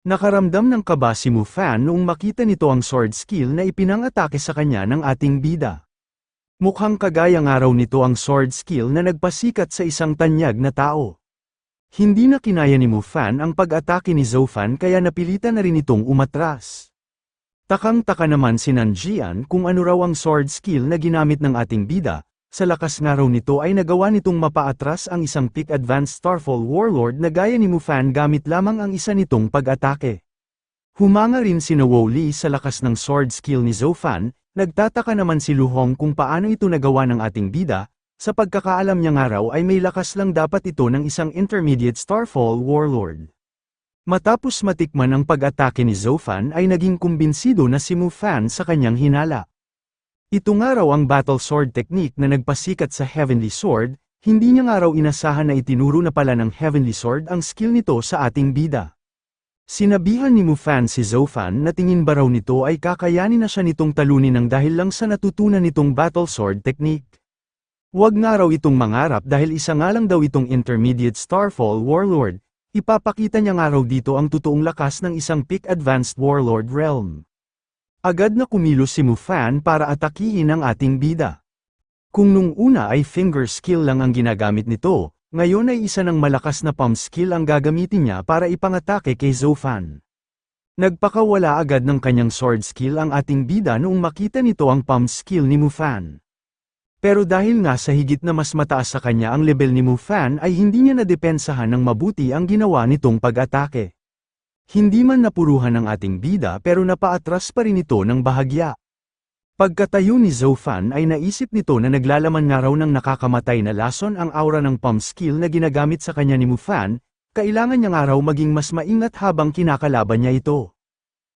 Nakaramdam ng kaba si Mufan noong makita nito ang sword skill na ipinang-atake sa kanya ng ating bida. Mukhang kagaya nga raw nito ang sword skill na nagpasikat sa isang tanyag na tao. Hindi na kinaya ni Mufan ang pag-atake ni Zoufan kaya napilitan na rin itong umatras. Takang-taka naman si Nanjian kung ano raw ang sword skill na ginamit ng ating bida. Sa lakas nga raw nito ay nagawa nitong mapaatras ang isang peak advanced Starfall Warlord na gaya ni Mufan gamit lamang ang isa nitong pag-atake. Humanga rin si Wo Li sa lakas ng sword skill ni Zoufan, nagtataka naman si Lu Hong kung paano ito nagawa ng ating bida, sa pagkakaalam niya nga raw ay may lakas lang dapat ito ng isang intermediate Starfall Warlord. Matapos matikman ang pag-atake ni Zoufan ay naging kumbinsido na si Mufan sa kanyang hinala. Ito nga raw ang battle sword technique na nagpasikat sa Heavenly Sword, hindi niya nga raw inasahan na itinuro na pala ng Heavenly Sword ang skill nito sa ating bida. Sinabihan ni Mufan si Zoufan na tingin ba raw nito ay kakayanin na siya nitong talunin ng dahil lang sa natutunan nitong battle sword technique. Huwag nga raw itong mangarap dahil isa nga lang daw itong intermediate Starfall Warlord, ipapakita niya nga raw dito ang totoong lakas ng isang peak advanced Warlord realm. Agad na kumilos si Mufan para atakihin ang ating bida. Kung nung una ay finger skill lang ang ginagamit nito, ngayon ay isa ng malakas na palm skill ang gagamitin niya para ipangatake kay Zoufan. Nagpakawala agad ng kanyang sword skill ang ating bida noong makita nito ang palm skill ni Mufan. Pero dahil nga sa higit na mas mataas sa kanya ang level ni Mufan ay hindi niya nadepensahan ng mabuti ang ginawa nitong pag-atake. Hindi man napuruhan ng ating bida pero napaatras pa rin ito ng bahagya. Pagkatayo ni Zoufan ay naisip nito na naglalaman nga raw ng nakakamatay na lason ang aura ng palm skill na ginagamit sa kanya ni Mufan, kailangan niya nga raw maging mas maingat habang kinakalaban niya ito.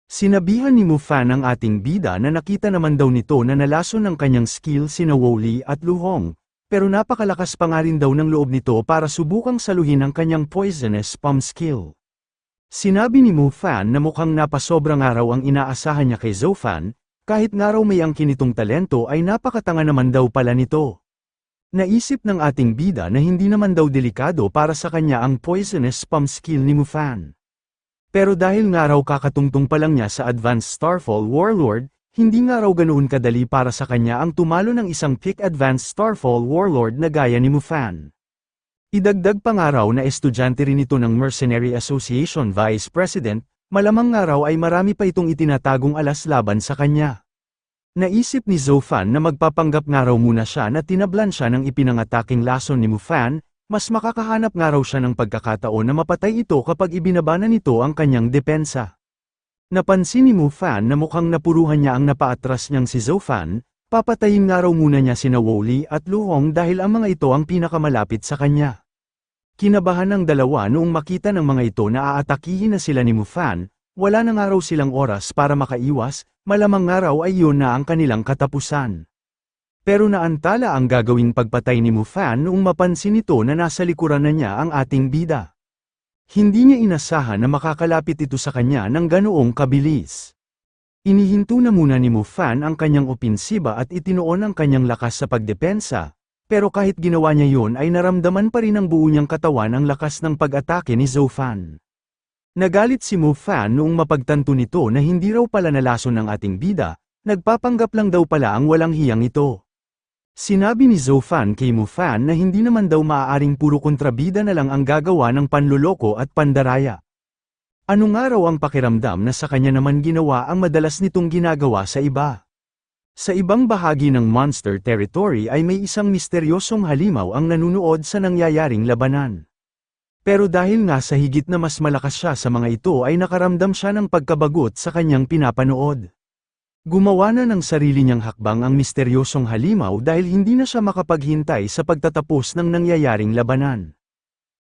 Sinabihan ni Mufan ang ating bida na nakita naman daw nito na nalason ng kanyang skill sina Wo Li at Lu Hong, pero napakalakas pa nga rin daw ng loob nito para subukang saluhin ang kanyang poisonous palm skill. Sinabi ni Mufan na mukhang napasobra nga raw ang inaasahan niya kay Zoufan, kahit nga raw may angkin nitong talento ay napakatanga naman daw pala nito. Naisip ng ating bida na hindi naman daw delikado para sa kanya ang poisonous palm skill ni Mufan. Pero dahil nga raw kakatungtong pa lang niya sa advanced Starfall Warlord, hindi nga raw ganoon kadali para sa kanya ang tumalo ng isang peak advanced Starfall Warlord na gaya ni Mufan. Idagdag pa nga raw na estudyante rin ito ng Mercenary Association Vice President, malamang nga raw ay marami pa itong itinatagong alas laban sa kanya. Naisip ni Zoufan na magpapanggap nga raw muna siya na tinablan siya ng ipinangataking lason ni Mufan, mas makakahanap nga raw siya ng pagkakataon na mapatay ito kapag ibinaba na nito ang kanyang depensa. Napansin ni Mufan na mukhang napuruhan niya ang napaatras niyang si Zoufan, papatayin nga raw muna niya sina Wo Li at Lu Hong dahil ang mga ito ang pinakamalapit sa kanya. Kinabahan ng dalawa noong makita ng mga ito na aatakihin na sila ni Mufan, wala na nga raw silang oras para makaiwas, malamang nga raw ay yun na ang kanilang katapusan. Pero naantala ang gagawing pagpatay ni Mufan noong mapansin nito na nasa likuran na niya ang ating bida. Hindi niya inasahan na makakalapit ito sa kanya ng ganoong kabilis. Inihinto na muna ni Mufan ang kanyang opensiba at itinuon ang kanyang lakas sa pagdepensa, pero kahit ginawa niya yun ay naramdaman pa rin ng buo niyang katawan ang lakas ng pag-atake ni Zoufan. Nagalit si Mufan noong mapagtanto nito na hindi raw pala nalason ng ating bida, nagpapanggap lang daw pala ang walang hiyang ito. Sinabi ni Zoufan kay Mufan na hindi naman daw maaaring puro kontrabida na lang ang gagawa ng panloloko at pandaraya. Ano nga raw ang pakiramdam na sa kanya naman ginawa ang madalas nitong ginagawa sa iba? Sa ibang bahagi ng Monster Territory ay may isang misteryosong halimaw ang nanunood sa nangyayaring labanan. Pero dahil nga sa higit na mas malakas siya sa mga ito ay nakaramdam siya ng pagkabagot sa kanyang pinapanood. Gumawa na ng sarili niyang hakbang ang misteryosong halimaw dahil hindi na siya makapaghintay sa pagtatapos ng nangyayaring labanan.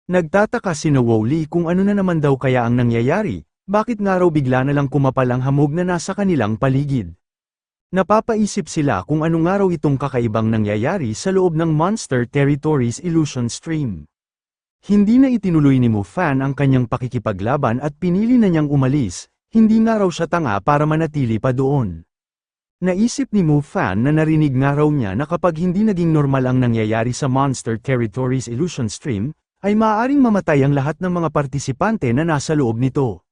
Nagtataka sina Wo Li kung ano na naman daw kaya ang nangyayari, bakit nga raw bigla na lang kumapal ang hamog na nasa kanilang paligid. Napapaisip sila kung ano nga raw itong kakaibang nangyayari sa loob ng Monster Territories Illusion Stream. Hindi na itinuloy ni Mufan ang kanyang pakikipaglaban at pinili na niyang umalis, hindi nga raw siya tanga para manatili pa doon. Naisip ni Mufan na narinig nga raw niya na kapag hindi naging normal ang nangyayari sa Monster Territories Illusion Stream, ay maaaring mamatay ang lahat ng mga partisipante na nasa loob nito.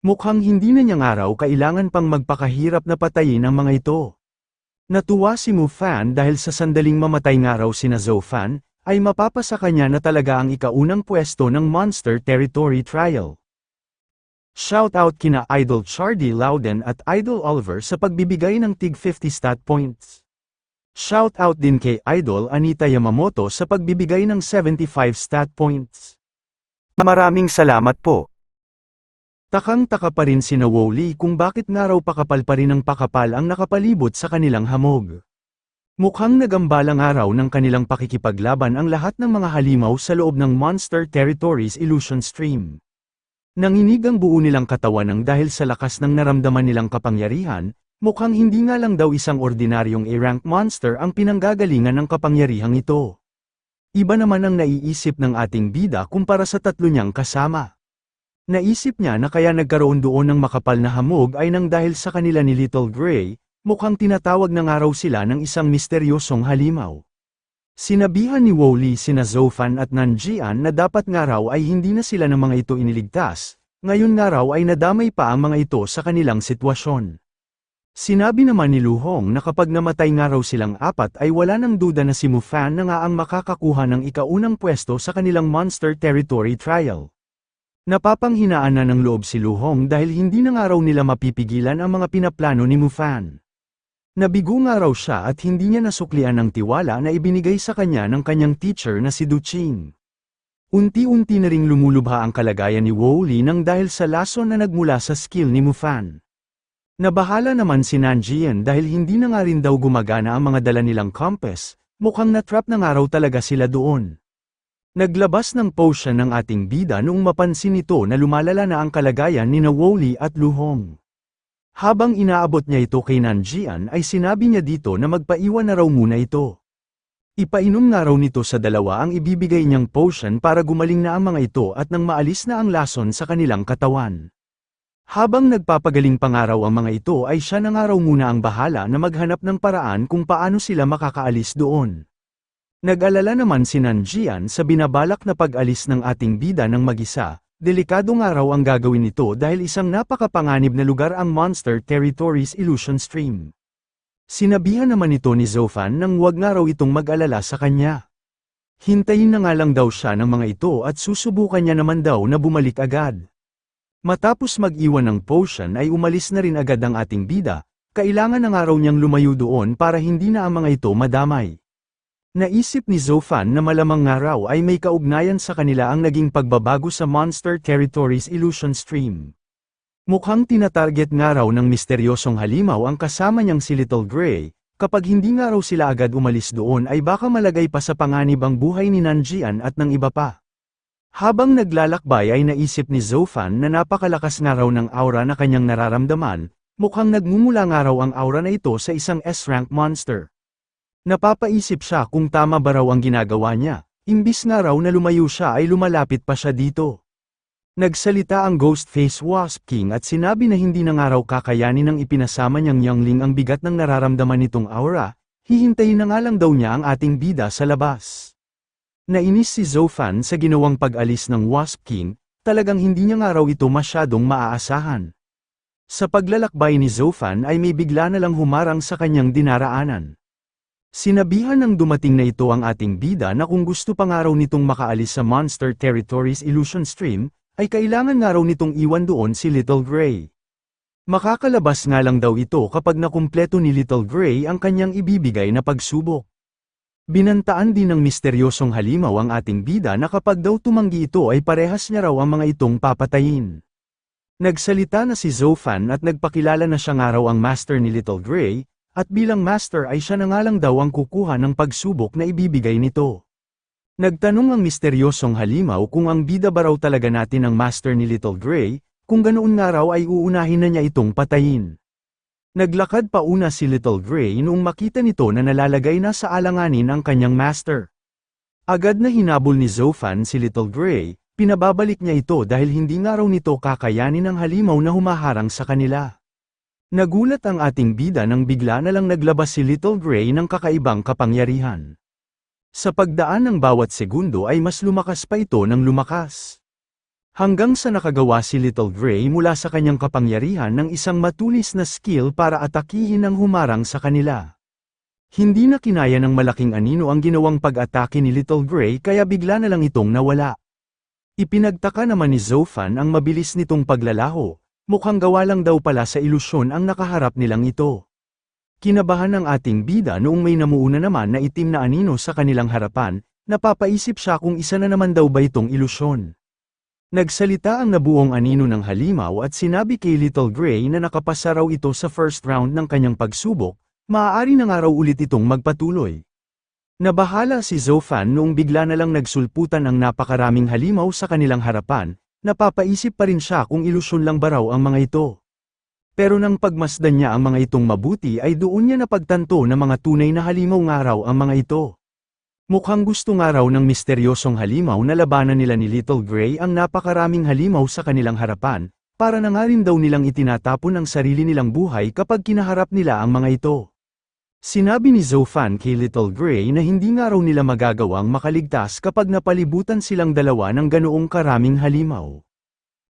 Mukhang hindi na niyang araw kailangan pang magpakahirap na patayin ang mga ito. Natuwa si Mufan dahil sa sandaling mamatay nga raw sina Zoufan, ay mapapasa kanya na talaga ang ikaunang pwesto ng Monster Territory Trial. Shoutout kina Idol Chardy Loudon at Idol Oliver sa pagbibigay ng tig 50 stat points. Shoutout din kay Idol Anita Yamamoto sa pagbibigay ng 75 stat points. Maraming salamat po. Takang-taka pa rin sina Wowly kung bakit nga raw pakapal pa rin ang pakapal ang nakapalibot sa kanilang hamog. Mukhang nagambalang araw ng kanilang pakikipaglaban ang lahat ng mga halimaw sa loob ng Monster Territories Illusion Stream. Nanginig ang buo nilang katawan ng dahil sa lakas ng naramdaman nilang kapangyarihan, mukhang hindi nga lang daw isang ordinaryong A-rank monster ang pinanggagalingan ng kapangyarihang ito. Iba naman ang naiisip ng ating bida kumpara sa tatlo niyang kasama. Naisip niya na kaya nagkaroon doon ng makapal na hamog ay nang dahil sa kanila ni Little Gray, mukhang tinatawag na nga raw sila ng isang misteryosong halimaw. Sinabihan ni Wowly sina Zoufan at Nanjian na dapat nga raw ay hindi na sila ng mga ito iniligtas, ngayon nga raw ay nadamay pa ang mga ito sa kanilang sitwasyon. Sinabi naman ni Lu Hong na kapag namatay nga raw silang apat ay wala nang duda na si Mufan na nga ang makakakuha ng ikaunang pwesto sa kanilang Monster Territory Trial. Napapanghinaan na ng loob si Lu Hong dahil hindi na nga raw nila mapipigilan ang mga pinaplano ni Mufan. Nabigo nga raw siya at hindi niya nasuklian ang tiwala na ibinigay sa kanya ng kanyang teacher na si Du Qing. Unti-unti na ring lumulubha ang kalagayan ni Wowly nang dahil sa lason na nagmula sa skill ni Mufan. Nabahala naman si Nanjian dahil hindi na nga rin daw gumagana ang mga dala nilang compass, mukhang natrap na nga raw talaga sila doon. Naglabas ng potion ng ating bida noong mapansin nito na lumalala na ang kalagayan ni Wowly at Lu Hong. Habang inaabot niya ito kay Nanjian ay sinabi niya dito na magpaiwan na raw muna ito. Ipainom nga raw nito sa dalawa ang ibibigay niyang potion para gumaling na ang mga ito at nang maalis na ang lason sa kanilang katawan. Habang nagpapagaling pa nga raw ang mga ito ay siya na nga raw muna ang bahala na maghanap ng paraan kung paano sila makakaalis doon. Nag-alala naman si Nanjian sa binabalak na pag-alis ng ating bida ng mag-isa, delikado nga raw ang gagawin nito dahil isang napakapanganib na lugar ang Monster Territories Illusion Stream. Sinabihan naman ito ni Zoufan nang wag nga raw itong mag-alala sa kanya. Hintayin na nga lang daw siya ng mga ito at susubukan niya naman daw na bumalik agad. Matapos mag-iwan ng potion ay umalis na rin agad ang ating bida, kailangan na nga raw niyang lumayo doon para hindi na ang mga ito madamay. Naisip ni Zoufan na malamang nga raw ay may kaugnayan sa kanila ang naging pagbabago sa Monster Territories Illusion Stream. Mukhang tinatarget nga raw ng misteryosong halimaw ang kasama niyang si Little Gray, kapag hindi nga raw sila agad umalis doon ay baka malagay pa sa panganib ang buhay ni Nanjian at ng iba pa. Habang naglalakbay ay naisip ni Zoufan na napakalakas nga raw ng aura na kanyang nararamdaman, mukhang nagmumula nga raw ang aura na ito sa isang S-rank monster. Napapaisip siya kung tama ba raw ang ginagawa niya, imbis nga raw na lumayo siya ay lumalapit pa siya dito. Nagsalita ang Ghostface Wasp King at sinabi na hindi na nga raw kakayanin ng ipinasama niyang Youngling ang bigat ng nararamdaman nitong aura, hihintayin na nga lang daw niya ang ating bida sa labas. Nainis si Zoufan sa ginawang pag-alis ng Wasp King, talagang hindi niya nga raw ito masyadong maaasahan. Sa paglalakbay ni Zoufan ay may bigla na lang humarang sa kanyang dinaraanan. Sinabihan ng dumating na ito ang ating bida na kung gusto pa nga raw nitong makaalis sa Monster Territories Illusion Stream, ay kailangan nga raw nitong iwan doon si Little Gray. Makakalabas nga lang daw ito kapag nakumpleto ni Little Gray ang kanyang ibibigay na pagsubok. Binantaan din ng misteryosong halimaw ang ating bida na kapag daw tumanggi ito ay parehas niya raw ang mga itong papatayin. Nagsalita na si Zoufan at nagpakilala na siya nga raw ang master ni Little Gray, at bilang master ay siya na nga lang daw ang kukuha ng pagsubok na ibibigay nito. Nagtanong ang misteryosong halimaw kung ang bida ba raw talaga natin ang master ni Little Gray, kung ganoon nga raw ay uunahin na niya itong patayin. Naglakad pa una si Little Gray noong makita nito na nalalagay na sa alanganin ang kanyang master. Agad na hinabol ni Zoufan si Little Gray, pinababalik niya ito dahil hindi nga raw nito kakayanin ang halimaw na humaharang sa kanila. Nagulat ang ating bida nang bigla na lang naglabas si Little Gray ng kakaibang kapangyarihan. Sa pagdaan ng bawat segundo ay mas lumakas pa ito ng lumakas. Hanggang sa nakagawa si Little Gray mula sa kanyang kapangyarihan ng isang matulis na skill para atakihin ang humarang sa kanila. Hindi na kinaya ng malaking anino ang ginawang pag-atake ni Little Gray kaya bigla na lang itong nawala. Ipinagtaka naman ni Zofan ang mabilis nitong paglalaho, mukhang gawa lang daw pala sa ilusyon ang nakaharap nilang ito. Kinabahan ng ating bida noong may namuuna naman na itim na anino sa kanilang harapan, napapaisip siya kung isa na naman daw ba itong ilusyon. Nagsalita ang nabuong anino ng halimaw at sinabi kay Little Gray na nakapasa raw ito sa first round ng kanyang pagsubok, maaari na nga raw ulit itong magpatuloy. Nabahala si Zofan noong bigla na lang nagsulputan ang napakaraming halimaw sa kanilang harapan, napapaisip pa rin siya kung ilusyon lang ba raw ang mga ito. Pero nang pagmasdan niya ang mga itong mabuti ay doon niya napagtanto na mga tunay na halimaw nga raw ang mga ito. Mukhang gusto nga raw ng misteryosong halimaw na labanan nila ni Little Gray ang napakaraming halimaw sa kanilang harapan, para na nga rin daw nilang itinatapon ang sarili nilang buhay kapag kinaharap nila ang mga ito. Sinabi ni Zofan kay Little Gray na hindi nga raw nila magagawang makaligtas kapag napalibutan silang dalawa ng ganoong karaming halimaw.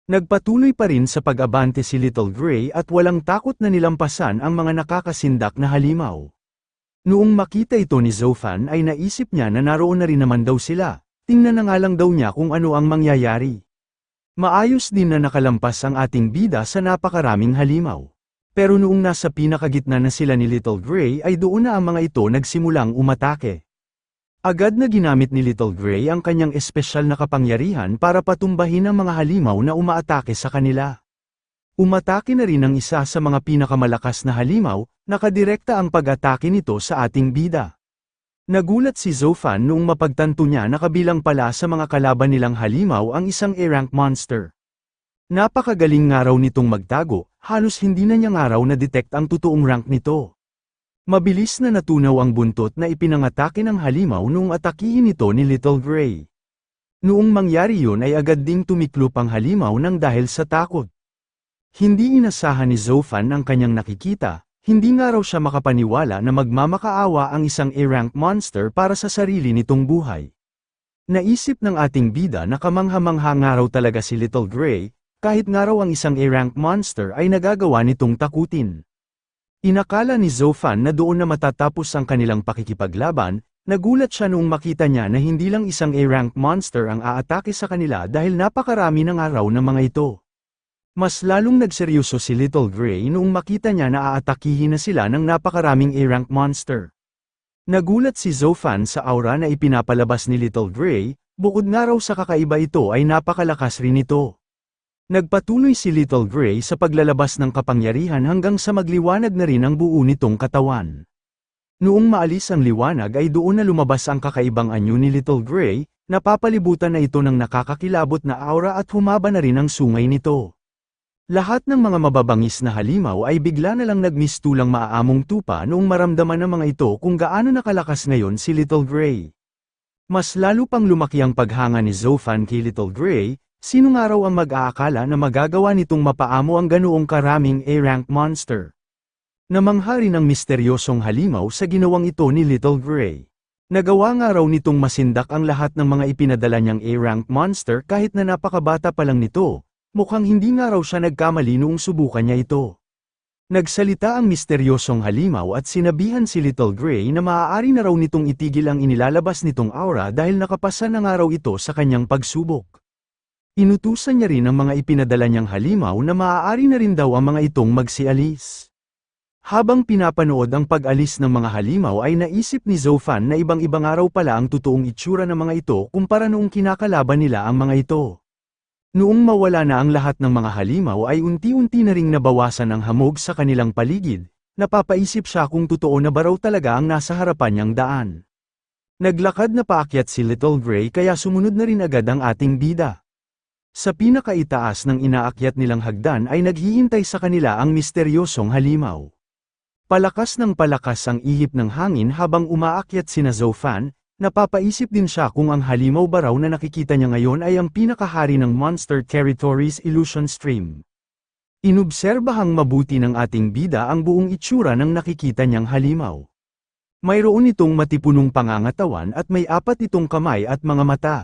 Nagpatuloy pa rin sa pag-abante si Little Gray at walang takot na nilampasan ang mga nakakasindak na halimaw. Noong makita ito ni Zofan ay naisip niya na naroon na rin naman daw sila, tingnan na nga lang daw niya kung ano ang mangyayari. Maayos din na nakalampas ang ating bida sa napakaraming halimaw. Pero noong nasa pinakagitna na sila ni Little Gray ay doon na ang mga ito nagsimulang umatake. Agad na ginamit ni Little Gray ang kanyang espesyal na kapangyarihan para patumbahin ang mga halimaw na umaatake sa kanila. Umatake na rin ang isa sa mga pinakamalakas na halimaw, nakadirekta ang pag-atake nito sa ating bida. Nagulat si Zofan noong mapagtanto niya na kabilang pala sa mga kalaban nilang halimaw ang isang A-rank monster. Napakagaling nga raw nitong magtago, halos hindi na niya nga raw na-detect ang totoong rank nito. Mabilis na natunaw ang buntot na ipinangatake ng halimaw noong atakihin ito ni Little Gray. Noong mangyari yun ay agad ding tumiklop ang halimaw nang dahil sa takot. Hindi inasahan ni Zofan ang kanyang nakikita, hindi nga raw siya makapaniwala na magmamakaawa ang isang A-rank monster para sa sarili nitong buhay. Naisip ng ating bida na kamangha-mangha nga raw talaga si Little Gray, kahit nga raw ang isang A-rank monster ay nagagawa nitong takutin. Inakala ni Zofan na doon na matatapos ang kanilang pakikipaglaban, nagulat siya noong makita niya na hindi lang isang A-rank monster ang aatake sa kanila dahil napakarami ng araw ng mga ito. Mas lalong nagseryoso si Little Gray noong makita niya na aatakihin na sila ng napakaraming A-rank monster. Nagulat si Zofan sa aura na ipinapalabas ni Little Gray, bukod nga raw sa kakaiba ito ay napakalakas rin ito. Nagpatuloy si Little Gray sa paglalabas ng kapangyarihan hanggang sa magliwanag na rin ang buo nitong katawan. Noong maalis ang liwanag ay doon na lumabas ang kakaibang anyo ni Little Gray, napapalibutan na ito ng nakakakilabot na aura at humaba na rin ang sungay nito. Lahat ng mga mababangis na halimaw ay bigla na lang nagmistulang maaamong tupa noong maramdaman ng mga ito kung gaano nakalakas ngayon si Little Gray. Mas lalo pang lumaki ang paghanga ni Zofan kay Little Gray. Sino nga raw ang mag-aakala na magagawa nitong mapaamo ang ganoong karaming A-rank monster? Namangha rin ang misteryosong halimaw sa ginawang ito ni Little Gray. Nagawa nga raw nitong masindak ang lahat ng mga ipinadala niyang A-rank monster kahit na napakabata pa lang nito, mukhang hindi nga raw siya nagkamali noong subukan niya ito. Nagsalita ang misteryosong halimaw at sinabihan si Little Gray na maaari na raw nitong itigil ang inilalabas nitong aura dahil nakapasa na nga raw ito sa kanyang pagsubok. Inutusan niya rin ang mga ipinadala niyang halimaw na maaari na rin daw ang mga itong magsialis. Habang pinapanood ang pag-alis ng mga halimaw ay naisip ni Zofan na ibang-ibang araw pala ang totoong itsura ng mga ito kumpara noong kinakalaban nila ang mga ito. Noong mawala na ang lahat ng mga halimaw ay unti-unti na ring nabawasan ang hamog sa kanilang paligid, napapaisip siya kung totoo na ba raw talaga ang nasa harapan niyang daan. Naglakad na paakyat si Little Gray kaya sumunod na rin agad ang ating bida. Sa pinakaitaas ng inaakyat nilang hagdan ay naghihintay sa kanila ang misteryosong halimaw. Palakas ng palakas ang ihip ng hangin habang umaakyat sina Zofan, napapaisip din siya kung ang halimaw ba raw na nakikita niya ngayon ay ang pinakahari ng Monster Territories Illusion Stream. Inobserbahang mabuti ng ating bida ang buong itsura ng nakikita niyang halimaw. Mayroon itong matipunong pangangatawan at may 4 itong kamay at mga mata.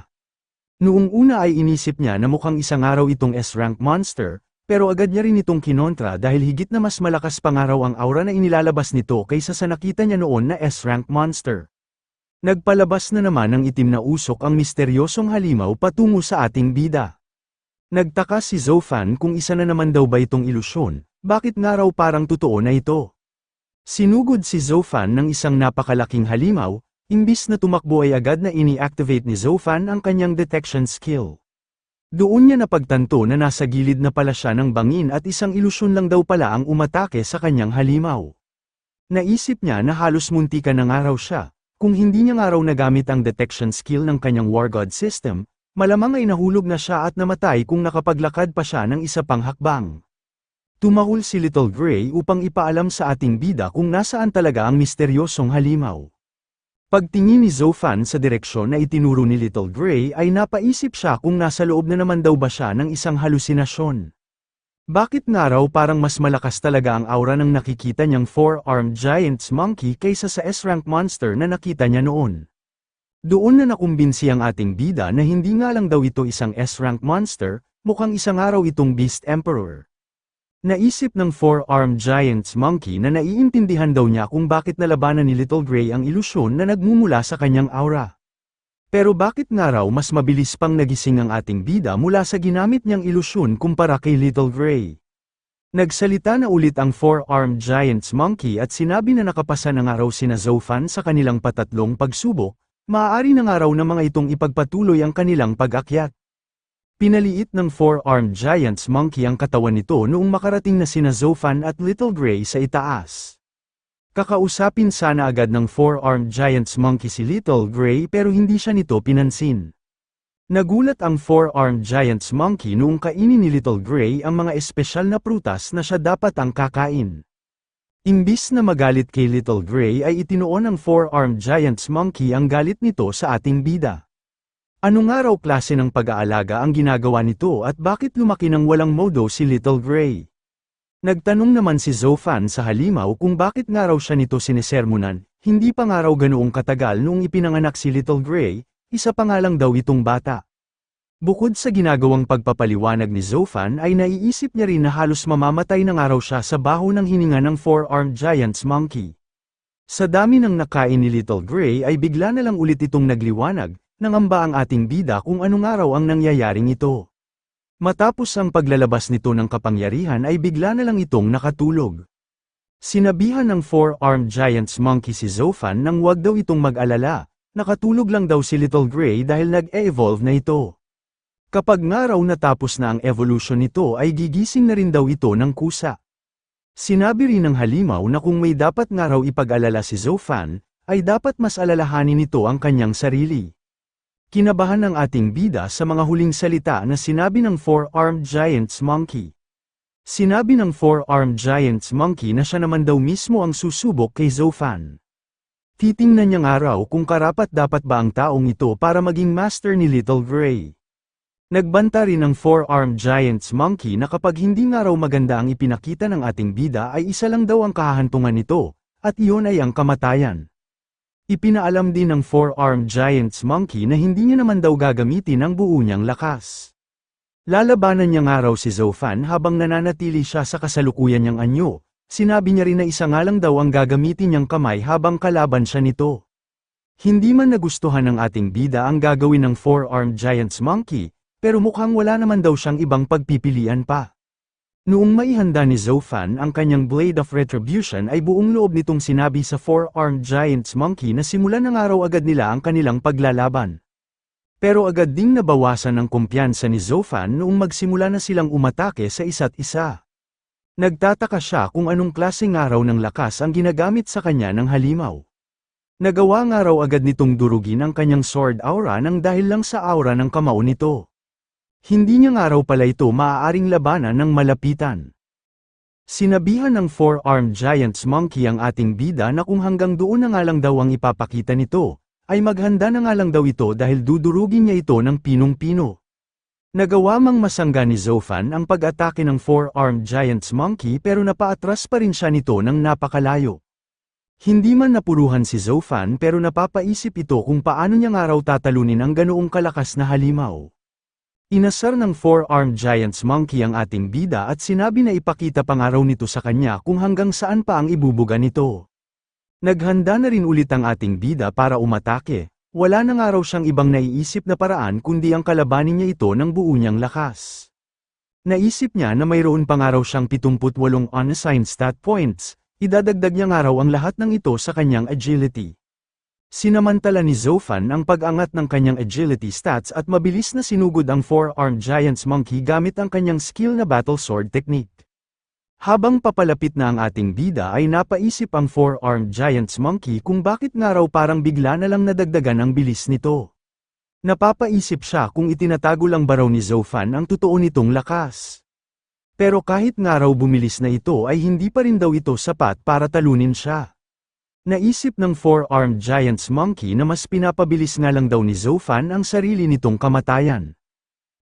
Noong una ay inisip niya na mukhang isang araw itong S-rank monster, pero agad niya rin itong kinontra dahil higit na mas malakas pa nga raw ang aura na inilalabas nito kaysa sa nakita niya noon na S-rank monster. Nagpalabas na naman ng itim na usok ang misteryosong halimaw patungo sa ating bida. Nagtaka si Zofan kung isa na naman daw ba itong ilusyon, bakit nga raw parang totoo na ito? Sinugod si Zofan ng isang napakalaking halimaw, imbis na tumakbo ay agad na ini-activate ni Zofan ang kanyang detection skill. Doon niya napagtanto na nasa gilid na pala siya ng bangin at isang ilusyon lang daw pala ang umatake sa kanyang halimaw. Naisip niya na halos muntikan na nga raw siya, kung hindi niya nga raw nagamit ang detection skill ng kanyang War God system, malamang ay nahulog na siya at namatay kung nakapaglakad pa siya ng isa pang hakbang. Tumahol si Little Gray upang ipaalam sa ating bida kung nasaan talaga ang misteryosong halimaw. Pagtingin ni Zofan sa direksyon na itinuro ni Little Gray ay napaisip siya kung nasa loob na naman daw ba siya ng isang halusinasyon. Bakit nga raw parang mas malakas talaga ang aura ng nakikita niyang 4-armed giant's monkey kaysa sa S-rank monster na nakita niya noon? Doon na nakumbinsi ang ating bida na hindi nga lang daw ito isang S-rank monster, mukhang isang araw itong Beast Emperor. Naisip ng 4-armed giant's monkey na naiintindihan daw niya kung bakit nalabanan ni Little Gray ang ilusyon na nagmumula sa kanyang aura. Pero bakit nga raw mas mabilis pang nagising ang ating bida mula sa ginamit niyang ilusyon kumpara kay Little Gray? Nagsalita na ulit ang 4-armed giant's monkey at sinabi na nakapasa na nga raw sina Zofan sa kanilang patatlong pagsubok, maaari na nga raw na mga itong ipagpatuloy ang kanilang pag-akyat. Pinaliit ng 4-armed giant's monkey ang katawan nito noong makarating na sina Zofan at Little Gray sa itaas. Kakausapin sana agad ng 4-armed giant's monkey si Little Gray pero hindi siya nito pinansin. Nagulat ang 4-armed giant's monkey noong kainin ni Little Gray ang mga espesyal na prutas na siya dapat ang kakain. Imbis na magalit kay Little Gray ay itinuon ng 4-armed giant's monkey ang galit nito sa ating bida. Ano nga raw klase ng pag-aalaga ang ginagawa nito at bakit lumaki ng walang modo si Little Gray? Nagtanong naman si Zofan sa halimaw kung bakit nga raw siya nito sinisermonan, hindi pa nga raw ganoong katagal noong ipinanganak si Little Gray, isa pa nga lang daw itong bata. Bukod sa ginagawang pagpapaliwanag ni Zofan ay naiisip niya rin na halos mamamatay na nga raw siya sa baho ng hininga ng 4-armed giant's monkey. Sa dami ng nakain ni Little Gray ay bigla na lang ulit itong nagliwanag, nangamba ang ating bida kung anong araw ang nangyayaring ito. Matapos ang paglalabas nito ng kapangyarihan ay bigla na lang itong nakatulog. Sinabihan ng 4-armed giant's monkey si Zofan nang wag daw itong mag-alala, nakatulog lang daw si Little Gray dahil nag-evolve na ito. Kapag nga raw natapos na ang evolution nito ay gigising na rin daw ito ng kusa. Sinabi rin ng halimaw na kung may dapat nga raw ipag-alala si Zofan, ay dapat mas alalahanin nito ang kanyang sarili. Kinabahan ng ating bida sa mga huling salita na sinabi ng 4-armed giant's monkey. Sinabi ng 4-armed giant's monkey na siya naman daw mismo ang susubok kay Zofan. Titingnan niya nga raw kung karapat-dapat ba ang taong ito para maging master ni Little Gray. Nagbanta rin ng 4-armed giant's monkey na kapag hindi nga raw maganda ang ipinakita ng ating bida ay isa lang daw ang kahahantungan nito, at iyon ay ang kamatayan. Ipinaalam din ng 4-armed giant's monkey na hindi niya naman daw gagamitin ang buo niyang lakas. Lalabanan niya nga raw si Zofan habang nananatili siya sa kasalukuyan niyang anyo, sinabi niya rin na isa nga lang daw ang gagamitin niyang kamay habang kalaban siya nito. Hindi man nagustuhan ng ating bida ang gagawin ng 4-armed giant's monkey, pero mukhang wala naman daw siyang ibang pagpipilian pa. Noong maihanda ni Zofan ang kanyang Blade of Retribution ay buong loob nitong sinabi sa 4-armed giant's monkey na simulan ng araw agad nila ang kanilang paglalaban. Pero agad ding nabawasan ang kumpiyansa ni Zofan noong magsimula na silang umatake sa isa't isa. Nagtataka siya kung anong klaseng araw ng lakas ang ginagamit sa kanya ng halimaw. Nagawa nga raw agad nitong durugin ang kanyang sword aura nang dahil lang sa aura ng kamao nito. Hindi niya nga raw pala ito maaaring labanan ng malapitan. Sinabihan ng 4-armed giant's monkey ang ating bida na kung hanggang doon na nga lang daw ang ipapakita nito, ay maghanda na nga lang daw ito dahil dudurugin niya ito ng pinong-pino. Nagawa mang masangga ni Zofan ang pag-atake ng 4-armed giant's monkey pero napaatras pa rin siya nito ng napakalayo. Hindi man napuruhan si Zofan pero napapaisip ito kung paano niya nga raw tatalunin ang ganoong kalakas na halimaw. Inasar ng four-armed giant's monkey ang ating bida at sinabi na ipakita pa nga raw nito sa kanya kung hanggang saan pa ang ibubuga nito. Naghanda na rin ulit ang ating bida para umatake. Wala na nga raw siyang ibang naiisip na paraan kundi ang kalabanin niya ito ng buo niyang lakas. Naisip niya na mayroon pa nga raw siyang 78 unassigned stat points, idadagdag niya nga raw ang lahat ng ito sa kanyang agility. Sinamantala ni Zofan ang pag-angat ng kanyang agility stats at mabilis na sinugod ang four-armed giant's monkey gamit ang kanyang skill na battle sword technique. Habang papalapit na ang ating bida ay napaisip ang four-armed giant's monkey kung bakit nga raw parang bigla na lang nadagdagan ang bilis nito. Napapaisip siya kung itinatago lang ba raw ni Zofan ang totoo nitong lakas. Pero kahit nga raw bumilis na ito ay hindi pa rin daw ito sapat para talunin siya. Naisip ng four-armed giant's monkey na mas pinapabilis nga lang daw ni Zofan ang sarili nitong kamatayan.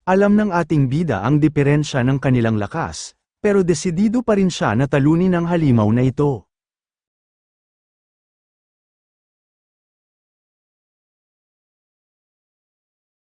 Alam ng ating bida ang diferensya ng kanilang lakas, pero desidido pa rin siya na talunin ang halimaw na ito.